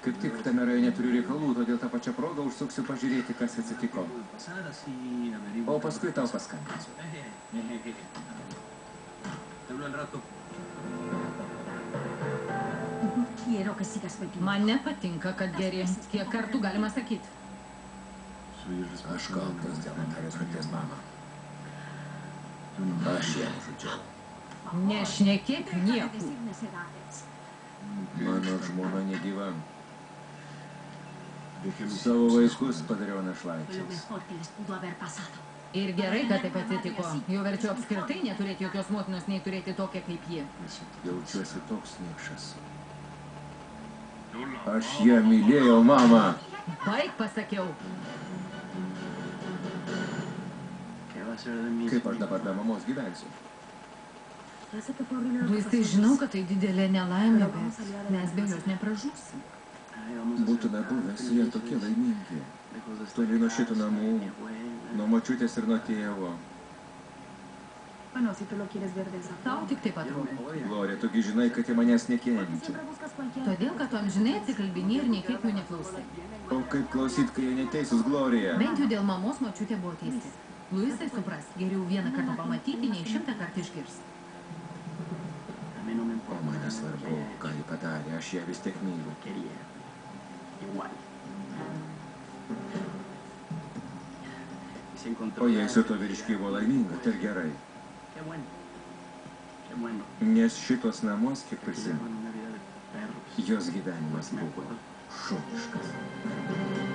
Kaip tik tame rajone neturiu reikalų, todėl tą pačią progą užsuksiu pažiūrėti, kas atsitiko. O paskui tau paskambinsiu. Man nepatinka, kad geri. Kiek kartų galima sakyti? Aš kaltas dėl Antarijos kaltės, mama. Aš ją nužudžiau. Nešnekėk nieko. Mano žmona negyva. Savo vaikus padariau našlaičiais. Ir gerai, kad taip atsitiko. Jau verčiau apskritai neturėti jokios motinos, nei turėti tokią kaip ji. Jaučiuosi toks niekšas. Aš ją mylėjau, mama. Baik, pasakiau. Kaip aš dabar be mamos gyvensiu? Luisai, žinau, kad tai didelė nelaimė, bet mes be jos nepražūsim. Būtume buvę su jie tokie laimingi. Toli nuo šitų namų, nuo močiutės ir nuo tėvo. Tau tik taip atrodo. Glorija, tugi žinai, kad jie manęs nekenčia. Todėl, kad tu amžinai atsikalbini ir niekaip jų neklausai. O kaip klausyt, kai jie neteisūs, Glorija? Bent jau dėl mamos močiutė buvo teisi. Luisai, supras, geriau vieną kartą pamatyti, nei 100 kartų išgirsti. O man nesvarbu, ką ji padarė, aš ją vis tiek myliu. O jei su to vyriškiai buvo laiminga, tai gerai. Nes šitos namus, kiek prisimenu, jos gyvenimas buvo šuniškas.